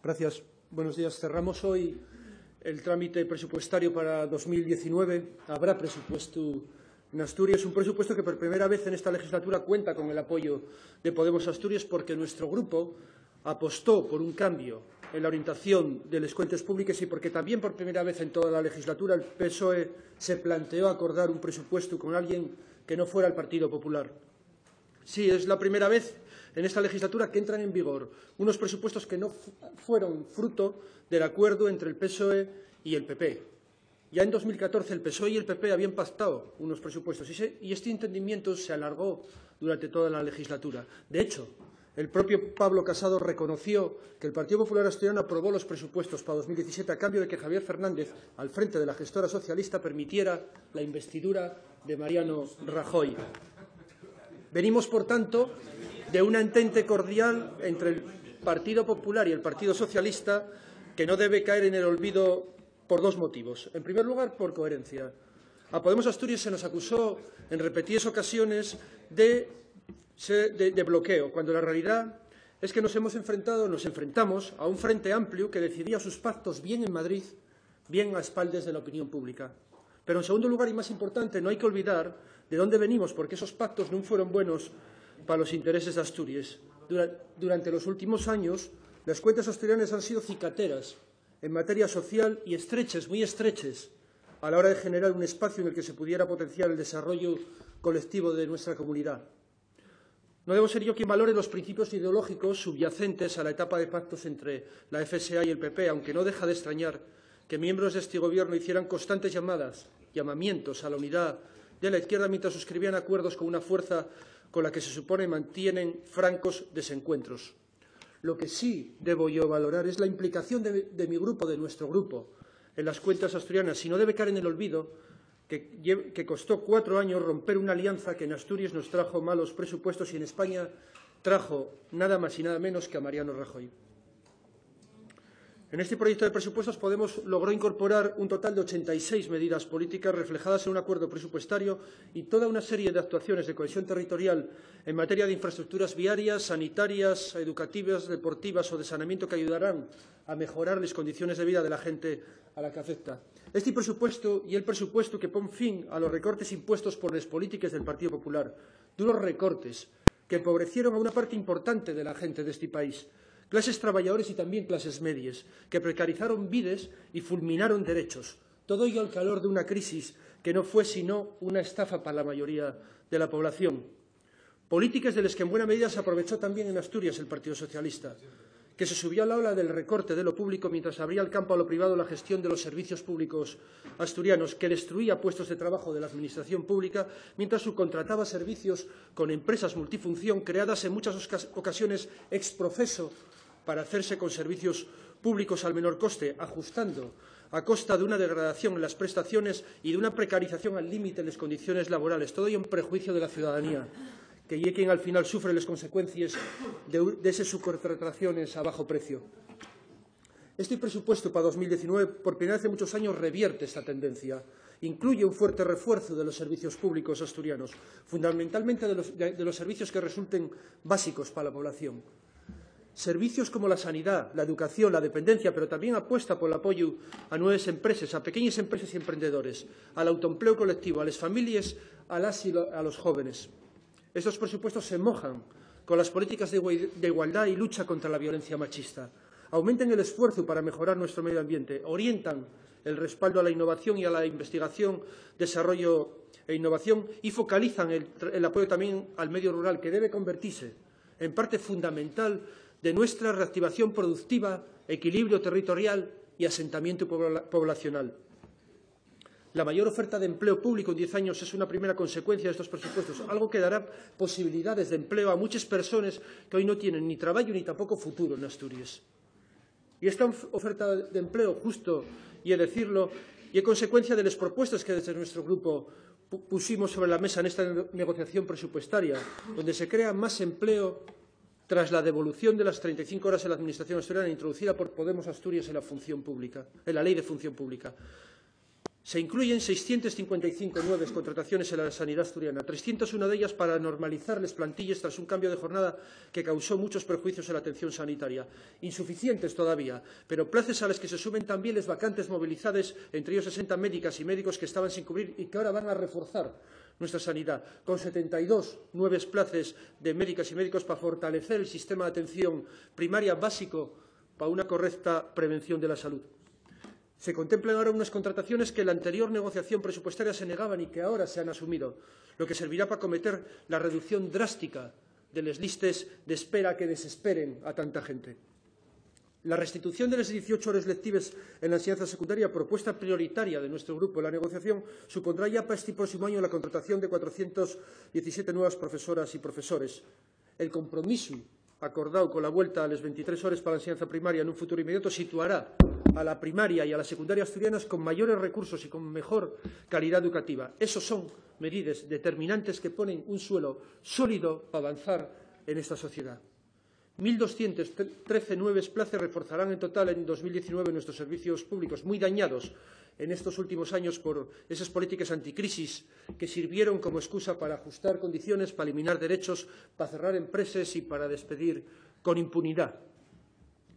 Gracias. Buenos días. Cerramos hoy el trámite presupuestario para 2019. Habrá presupuesto en Asturias, un presupuesto que por primera vez en esta legislatura cuenta con el apoyo de Podemos Asturias porque nuestro grupo apostó por un cambio en la orientación de los cuentas públicos y porque también por primera vez en toda la legislatura el PSOE se planteó acordar un presupuesto con alguien que no fuera el Partido Popular. Sí, es la primera vez en esta legislatura que entran en vigor unos presupuestos que no fueron fruto del acuerdo entre el PSOE y el PP. Ya en 2014 el PSOE y el PP habían pactado unos presupuestos y este entendimiento se alargó durante toda la legislatura. De hecho, el propio Pablo Casado reconoció que el Partido Popular Asturiano aprobó los presupuestos para 2017 a cambio de que Javier Fernández, al frente de la gestora socialista, permitiera la investidura de Mariano Rajoy. Venimos, por tanto, de una entente cordial entre el Partido Popular y el Partido Socialista que no debe caer en el olvido por dos motivos. En primer lugar, por coherencia. A Podemos Asturias se nos acusó en repetidas ocasiones de bloqueo, cuando la realidad es que nos enfrentamos a un frente amplio que decidía sus pactos bien en Madrid, bien a espaldas de la opinión pública. Pero, en segundo lugar, y más importante, no hay que olvidar de dónde venimos, porque esos pactos no fueron buenos para los intereses de Asturias. Durante los últimos años, las cuentas asturianas han sido cicateras en materia social y estrechas, muy estrechas, a la hora de generar un espacio en el que se pudiera potenciar el desarrollo colectivo de nuestra comunidad. No debo ser yo quien valore los principios ideológicos subyacentes a la etapa de pactos entre la FSA y el PP, aunque no deja de extrañar que miembros de este Gobierno hicieran constantes llamamientos a la unidad de la izquierda mientras suscribían acuerdos con una fuerza con la que se supone mantienen francos desencuentros. Lo que sí debo yo valorar es la implicación de mi grupo, de nuestro grupo, en las cuentas asturianas, y no debe caer en el olvido que costó 4 años romper una alianza que en Asturias nos trajo malos presupuestos y en España trajo nada más y nada menos que a Mariano Rajoy. En este proyecto de presupuestos Podemos logró incorporar un total de 86 medidas políticas reflejadas en un acuerdo presupuestario y toda una serie de actuaciones de cohesión territorial en materia de infraestructuras viarias, sanitarias, educativas, deportivas o de saneamiento que ayudarán a mejorar las condiciones de vida de la gente a la que afecta. Este presupuesto y el presupuesto que pone fin a los recortes impuestos por las políticas del Partido Popular, duros recortes que empobrecieron a una parte importante de la gente de este país, clases trabajadores y también clases medias, que precarizaron vidas y fulminaron derechos. Todo ello al calor de una crisis que no fue sino una estafa para la mayoría de la población. Políticas de las que en buena medida se aprovechó también en Asturias el Partido Socialista, que se subió a la ola del recorte de lo público mientras abría el campo a lo privado la gestión de los servicios públicos asturianos, que destruía puestos de trabajo de la administración pública mientras subcontrataba servicios con empresas multifunción creadas en muchas ocasiones ex profeso para hacerse con servicios públicos al menor coste, ajustando a costa de una degradación en las prestaciones y de una precarización al límite en las condiciones laborales, todo ello en prejuicio de la ciudadanía, que es quien al final sufre las consecuencias de esas subcontrataciones a bajo precio. Este presupuesto para 2019, por primera vez en muchos años, revierte esta tendencia. Incluye un fuerte refuerzo de los servicios públicos asturianos, fundamentalmente de los servicios que resulten básicos para la población. Servicios como la sanidad, la educación, la dependencia, pero también apuesta por el apoyo a nuevas empresas, a pequeñas empresas y emprendedores, al autoempleo colectivo, a las familias, a los jóvenes. Estos presupuestos se mojan con las políticas de igualdad y lucha contra la violencia machista. Aumentan el esfuerzo para mejorar nuestro medio ambiente, orientan el respaldo a la innovación y a la investigación, desarrollo e innovación y focalizan el apoyo también al medio rural, que debe convertirse en parte fundamental de nuestra reactivación productiva, equilibrio territorial y asentamiento poblacional. La mayor oferta de empleo público en 10 años es una primera consecuencia de estos presupuestos, algo que dará posibilidades de empleo a muchas personas que hoy no tienen ni trabajo ni tampoco futuro en Asturias. Y esta oferta de empleo, justo y decirlo, y es consecuencia de las propuestas que desde nuestro grupo pusimos sobre la mesa en esta negociación presupuestaria, donde se crea más empleo tras la devolución de las 35 horas en la Administración asturiana introducida por Podemos Asturias en la Ley de Función Pública. Se incluyen 655 nuevas contrataciones en la sanidad asturiana, 301 de ellas para normalizar las plantillas tras un cambio de jornada que causó muchos perjuicios en la atención sanitaria. Insuficientes todavía, pero plazas a las que se sumen también las vacantes movilizadas, entre ellos 60 médicas y médicos que estaban sin cubrir y que ahora van a reforzar nuestra sanidad, con 72 nuevas plazas de médicas y médicos para fortalecer el sistema de atención primaria básico para una correcta prevención de la salud. Se contemplan ahora unas contrataciones que en la anterior negociación presupuestaria se negaban y que ahora se han asumido, lo que servirá para acometer la reducción drástica de las listas de espera que desesperen a tanta gente. La restitución de las 18 horas lectivas en la enseñanza secundaria, propuesta prioritaria de nuestro grupo en la negociación, supondrá ya para este próximo año la contratación de 417 nuevas profesoras y profesores. El compromiso acordado con la vuelta a las 23 horas para la enseñanza primaria en un futuro inmediato situará a la primaria y a la secundaria asturianas con mayores recursos y con mejor calidad educativa. Esos son medidas determinantes que ponen un suelo sólido para avanzar en esta sociedad. 1.213 nuevas plazas reforzarán en total en 2019 nuestros servicios públicos, muy dañados en estos últimos años por esas políticas anticrisis que sirvieron como excusa para ajustar condiciones, para eliminar derechos, para cerrar empresas y para despedir con impunidad.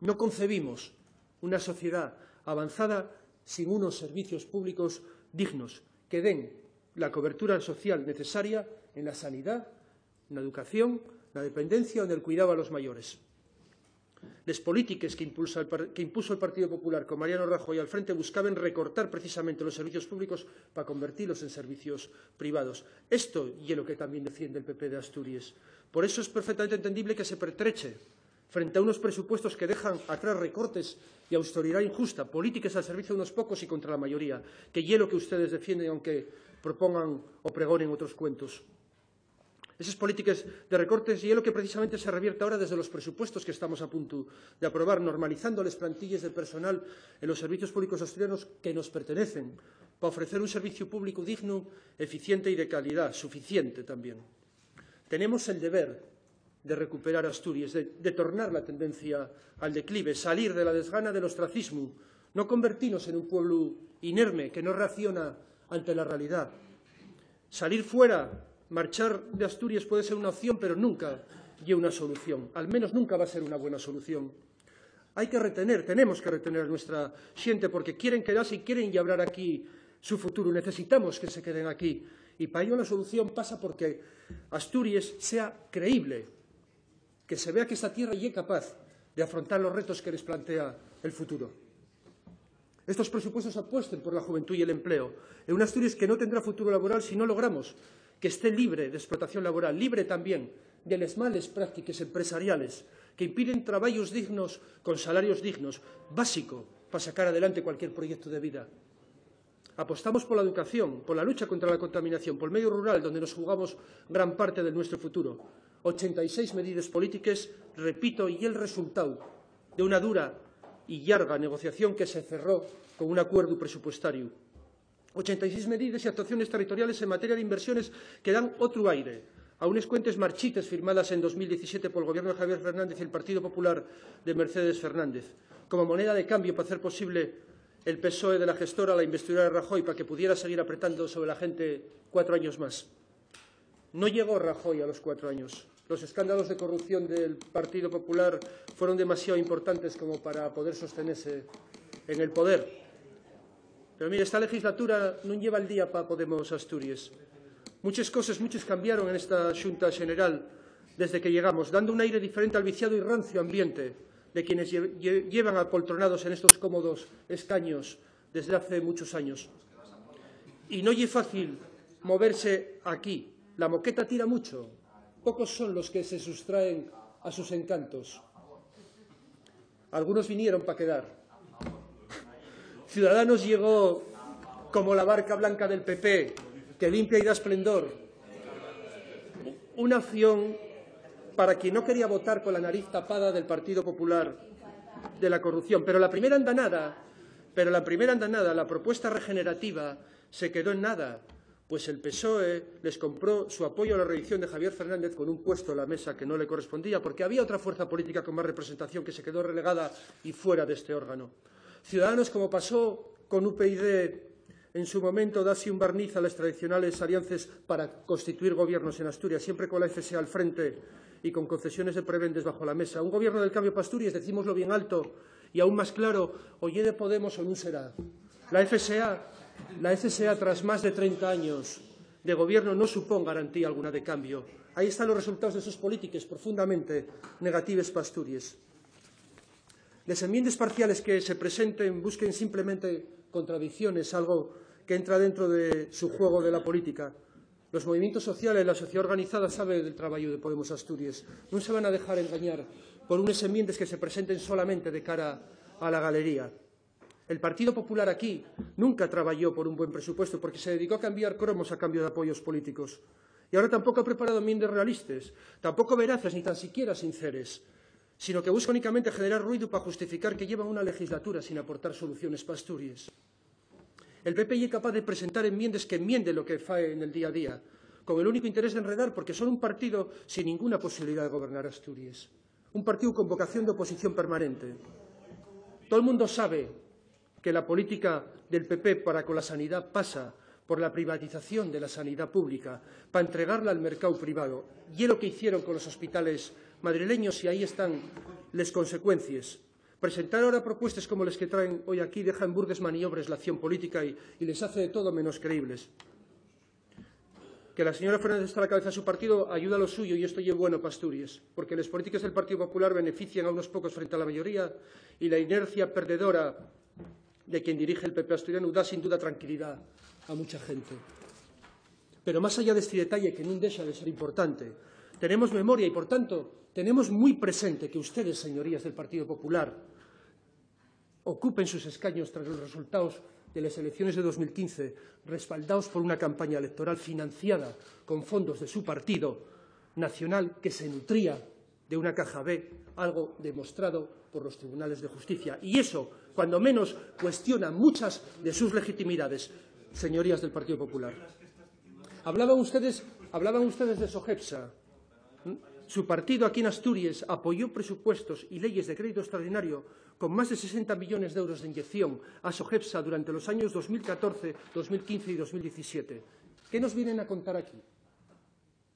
No concebimos una sociedad avanzada sin unos servicios públicos dignos que den la cobertura social necesaria en la sanidad, en la educación, en la dependencia o en el cuidado a los mayores. Las políticas que impuso el Partido Popular con Mariano Rajoy al frente buscaban recortar precisamente los servicios públicos para convertirlos en servicios privados. Esto y es lo que también defiende el PP de Asturias. Por eso es perfectamente entendible que se pertreche frente a unos presupuestos que dejan atrás recortes y austeridad injusta, políticas al servicio de unos pocos y contra la mayoría, que es lo que ustedes defienden aunque propongan o pregonen otros cuentos. Esas políticas de recortes y es lo que precisamente se revierte ahora desde los presupuestos que estamos a punto de aprobar, normalizando las plantillas de personal en los servicios públicos asturianos que nos pertenecen, para ofrecer un servicio público digno, eficiente y de calidad, suficiente también. Tenemos el deber de recuperar Asturias, de tornar la tendencia al declive, salir de la desgana del ostracismo, no convertirnos en un pueblo inerme que no reacciona ante la realidad. Salir fuera, marchar de Asturias puede ser una opción, pero nunca es una solución. Al menos nunca va a ser una buena solución. Hay que retener, tenemos que retener a nuestra gente porque quieren quedarse y quieren labrar aquí su futuro. Necesitamos que se queden aquí. Y para ello la solución pasa porque Asturias sea creíble, que se vea que esta tierra ya es capaz de afrontar los retos que les plantea el futuro. Estos presupuestos apuesten por la juventud y el empleo, en una Asturias que no tendrá futuro laboral si no logramos que esté libre de explotación laboral, libre también de las malas prácticas empresariales que impiden trabajos dignos con salarios dignos, básico para sacar adelante cualquier proyecto de vida. Apostamos por la educación, por la lucha contra la contaminación, por el medio rural, donde nos jugamos gran parte de nuestro futuro. 86 medidas políticas, repito, y el resultado de una dura y larga negociación que se cerró con un acuerdo presupuestario. 86 medidas y actuaciones territoriales en materia de inversiones que dan otro aire a unas cuentas marchitas firmadas en 2017 por el Gobierno de Javier Fernández y el Partido Popular de Mercedes Fernández, como moneda de cambio para hacer posible el PSOE de la gestora la investidura de Rajoy para que pudiera seguir apretando sobre la gente 4 años más. No llegó Rajoy a los 4 años. Los escándalos de corrupción del Partido Popular fueron demasiado importantes como para poder sostenerse en el poder. Pero mire, esta legislatura no lleva el día para Podemos Asturias. Muchas cosas, muchos cambiaron en esta Xunta General desde que llegamos, dando un aire diferente al viciado y rancio ambiente de quienes llevan apoltronados en estos cómodos escaños desde hace muchos años. Y no es fácil moverse aquí. La moqueta tira mucho. Pocos son los que se sustraen a sus encantos. Algunos vinieron para quedar. Ciudadanos llegó como la barca blanca del PP, que limpia y da esplendor. Una acción para quien no quería votar con la nariz tapada del Partido Popular de la corrupción. Pero la primera andanada, la propuesta regenerativa, se quedó en nada, pues el PSOE les compró su apoyo a la reelección de Javier Fernández con un puesto en la mesa que no le correspondía, porque había otra fuerza política con más representación que se quedó relegada y fuera de este órgano. Ciudadanos, como pasó con UPyD en su momento dase un barniz a las tradicionales alianzas para constituir gobiernos en Asturias, siempre con la FSA al frente y con concesiones de prebendes bajo la mesa. Un gobierno del cambio para Asturias, decímoslo bien alto y aún más claro, o lle de Podemos o non será. La FSA, tras más de 30 años de gobierno, no supón garantía alguna de cambio. Ahí están los resultados de sus políticas profundamente negativas para Asturias. Las enmiendas parciales que se presenten busquen simplemente contradicciones, algo que entra dentro de su juego de la política. Los movimientos sociales, la sociedad organizada sabe del trabajo de Podemos Asturias. No se van a dejar engañar por unas enmiendas que se presenten solamente de cara a la galería. El Partido Popular aquí nunca trabajó por un buen presupuesto porque se dedicó a cambiar cromos a cambio de apoyos políticos. Y ahora tampoco ha preparado enmiendas realistas, tampoco veraces ni tan siquiera sinceras, sino que busca únicamente generar ruido para justificar que llevan una legislatura sin aportar soluciones para Asturias. El PP es capaz de presentar enmiendas que enmienden lo que fae en el día a día, con el único interés de enredar porque son un partido sin ninguna posibilidad de gobernar Asturias. Un partido con vocación de oposición permanente. Todo el mundo sabe que la política del PP para con la sanidad pasa por la privatización de la sanidad pública, para entregarla al mercado privado. Y es lo que hicieron con los hospitales madrileños y ahí están las consecuencias. Presentar ahora propuestas como las que traen hoy aquí deja en burdes maniobras la acción política y les hace de todo menos creíbles. Que la señora Fernández está a la cabeza de su partido ayuda a lo suyo y esto es bueno para Asturias, porque las políticas del Partido Popular benefician a unos pocos frente a la mayoría y la inercia perdedora de quien dirige el PP asturiano da sin duda tranquilidad a mucha gente. Pero más allá de este detalle, que no deja de ser importante, tenemos memoria y, por tanto, tenemos muy presente que ustedes, señorías del Partido Popular, ocupen sus escaños tras los resultados de las elecciones de 2015, respaldados por una campaña electoral financiada con fondos de su partido nacional que se nutría de una caja B, algo demostrado por los tribunales de justicia. Y eso, cuando menos, cuestiona muchas de sus legitimidades, señorías del Partido Popular. Hablaban ustedes de SOGEPSA. Su partido aquí en Asturias apoyó presupuestos y leyes de crédito extraordinario con más de 60 millones de euros de inyección a SOGEPSA durante los años 2014, 2015 y 2017. ¿Qué nos vienen a contar aquí?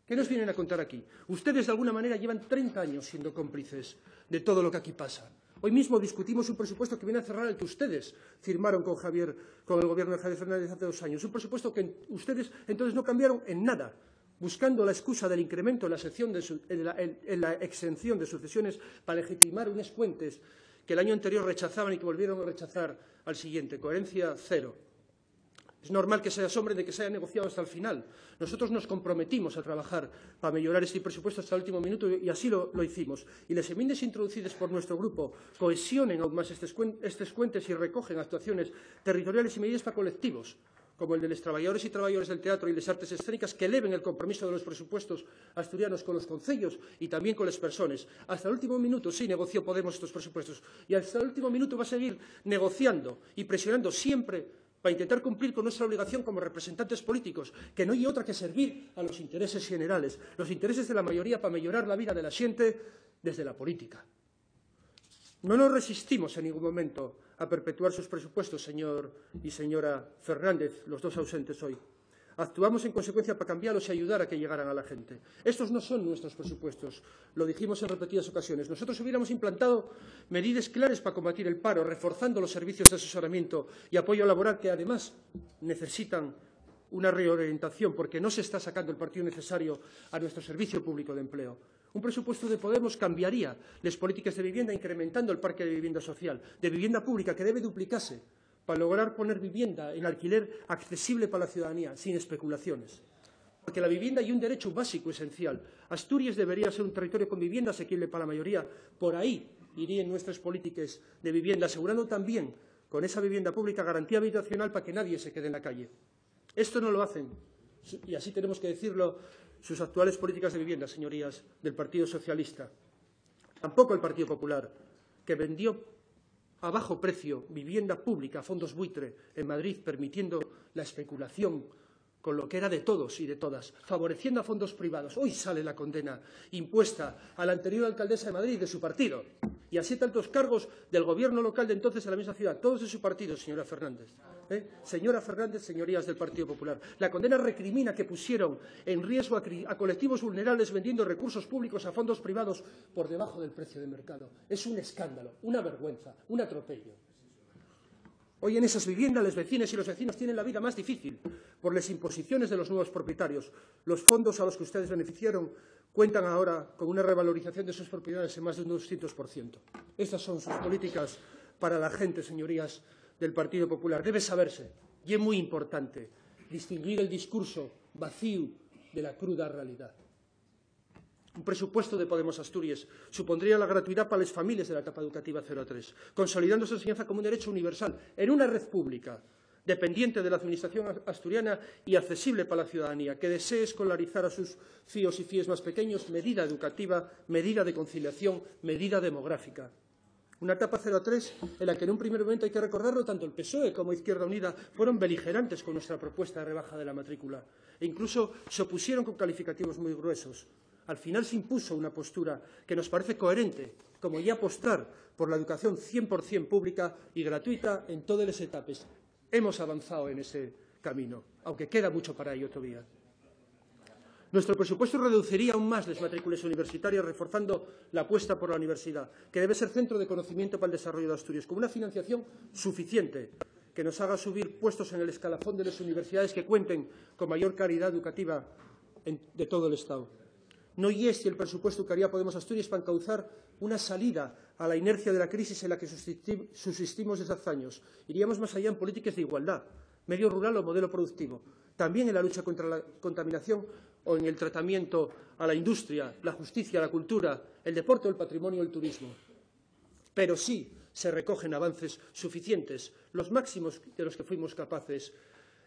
¿Qué nos vienen a contar aquí? Ustedes, de alguna manera, llevan 30 años siendo cómplices de todo lo que aquí pasa. Hoy mismo discutimos un presupuesto que viene a cerrar el que ustedes firmaron con el gobierno de Javier Fernández hace 2 años. Un presupuesto que ustedes entonces no cambiaron en nada, buscando la excusa del incremento en la exención de sucesiones para legitimar unas cuentas que el año anterior rechazaban y que volvieron a rechazar al siguiente. Coherencia cero. Es normal que se asombre de que se haya negociado hasta el final. Nosotros nos comprometimos a trabajar para mejorar este presupuesto hasta el último minuto y así lo hicimos. Y las enmiendas introducidas por nuestro grupo cohesionen aún más estas cuentas y recogen actuaciones territoriales y medidas para colectivos, como el de los trabajadores y trabajadoras del teatro y las artes escénicas, que eleven el compromiso de los presupuestos asturianos con los concellos y también con las personas. Hasta el último minuto sí negoció Podemos estos presupuestos y hasta el último minuto va a seguir negociando y presionando siempre para intentar cumplir con nuestra obligación como representantes políticos, que no hay otra que servir a los intereses generales, los intereses de la mayoría para mejorar la vida de la xente desde la política. No nos resistimos en ningún momento a perpetuar sus presupuestos, señor y señora Fernández, los dos ausentes hoy. Actuamos en consecuencia para cambiarlos y ayudar a que llegaran a la gente. Estos no son nuestros presupuestos, lo dijimos en repetidas ocasiones. Nosotros hubiéramos implantado medidas claras para combatir el paro, reforzando los servicios de asesoramiento y apoyo laboral que, además, necesitan una reorientación porque no se está sacando el partido necesario a nuestro servicio público de empleo. Un presupuesto de Podemos cambiaría las políticas de vivienda incrementando el parque de vivienda social, de vivienda pública que debe duplicarse para lograr poner vivienda en alquiler accesible para la ciudadanía, sin especulaciones. Porque la vivienda es un derecho básico esencial. Asturias debería ser un territorio con vivienda asequible para la mayoría. Por ahí irían nuestras políticas de vivienda, asegurando también con esa vivienda pública garantía habitacional para que nadie se quede en la calle. Esto no lo hacen, y así tenemos que decirlo, sus actuales políticas de vivienda, señorías del Partido Socialista. Tampoco el Partido Popular, que vendió a bajo precio vivienda pública a fondos buitre en Madrid, permitiendo la especulación con lo que era de todos y de todas, favoreciendo a fondos privados. Hoy sale la condena impuesta a la anterior alcaldesa de Madrid de su partido y así tantos cargos del gobierno local de entonces en la misma ciudad, todos de su partido, señora Fernández. Señora Fernández, señorías del Partido Popular, la condena recrimina que pusieron en riesgo a colectivos vulnerables vendiendo recursos públicos a fondos privados por debajo del precio de mercado. Es un escándalo, una vergüenza, un atropello. Hoy en esas viviendas los vecinos y los vecinos tienen la vida más difícil por las imposiciones de los nuevos propietarios. Los fondos a los que ustedes beneficiaron cuentan ahora con una revalorización de sus propiedades en más de un 200%. Estas son sus políticas para la gente, señorías del Partido Popular. Debe saberse, y es muy importante, distinguir el discurso vacío de la cruda realidad. Un presupuesto de Podemos Asturias supondría la gratuidad para las familias de la etapa educativa 0 a 3, consolidando su enseñanza como un derecho universal en una red pública, dependiente de la Administración asturiana y accesible para la ciudadanía, que desee escolarizar a sus fíos y fíes más pequeños, medida educativa, medida de conciliación, medida demográfica. Una etapa 0 a 3 en la que en un primer momento, hay que recordarlo, tanto el PSOE como Izquierda Unida fueron beligerantes con nuestra propuesta de rebaja de la matrícula e incluso se opusieron con calificativos muy gruesos. Al final se impuso una postura que nos parece coherente, como ya apostar por la educación 100% pública y gratuita en todas las etapas. Hemos avanzado en ese camino, aunque queda mucho para ello todavía. Nuestro presupuesto reduciría aún más las matrículas universitarias, reforzando la apuesta por la universidad, que debe ser centro de conocimiento para el desarrollo de Asturias, con una financiación suficiente que nos haga subir puestos en el escalafón de las universidades que cuenten con mayor calidad educativa de todo el Estado. No y es el presupuesto que haría Podemos Asturias para encauzar una salida a la inercia de la crisis en la que subsistimos desde hace años. Iríamos más allá en políticas de igualdad, medio rural o modelo productivo, también en la lucha contra la contaminación o en el tratamiento a la industria, la justicia, la cultura, el deporte, el patrimonio, el turismo. Pero sí se recogen avances suficientes, los máximos de los que fuimos capaces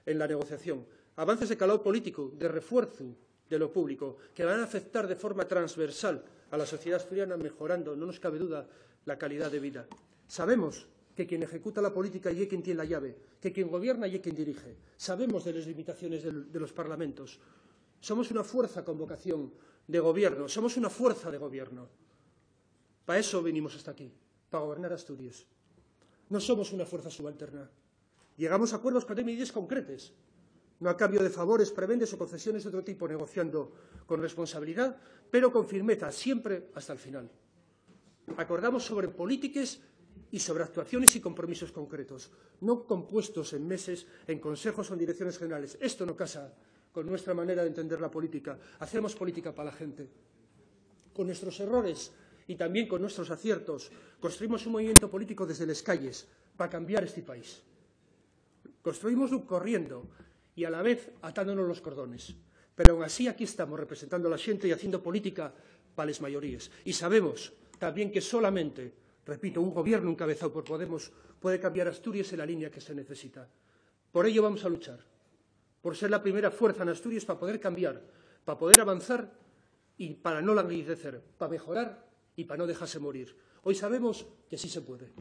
en la negociación. Avances de calado político, de refuerzo de lo público, que van a afectar de forma transversal a la sociedad asturiana, mejorando, no nos cabe duda, la calidad de vida. Sabemos que quien ejecuta la política y es quien tiene la llave, que quien gobierna y es quien dirige. Sabemos de las limitaciones de los parlamentos. Somos una fuerza con vocación de gobierno, somos una fuerza de gobierno. Para eso venimos hasta aquí, para gobernar Asturias. No somos una fuerza subalterna. Llegamos a acuerdos cuando hay medidas concretas, no a cambio de favores, prebendes o concesiones de otro tipo, negociando con responsabilidad, pero con firmeza, siempre hasta el final. Acordamos sobre políticas y sobre actuaciones y compromisos concretos, no compuestos en meses, en consejos o en direcciones generales. Esto no casa con nuestra manera de entender la política. Hacemos política para la gente. Con nuestros errores y también con nuestros aciertos, construimos un movimiento político desde las calles para cambiar este país. Construimoslo corriendo y a la vez atándonos los cordones. Pero aún así aquí estamos representando a la gente y haciendo política para las mayorías. Y sabemos también que solamente, repito, un gobierno encabezado por Podemos puede cambiar Asturias en la línea que se necesita. Por ello vamos a luchar, por ser la primera fuerza en Asturias para poder cambiar, para poder avanzar y para no languidecer, para mejorar y para no dejarse morir. Hoy sabemos que sí se puede.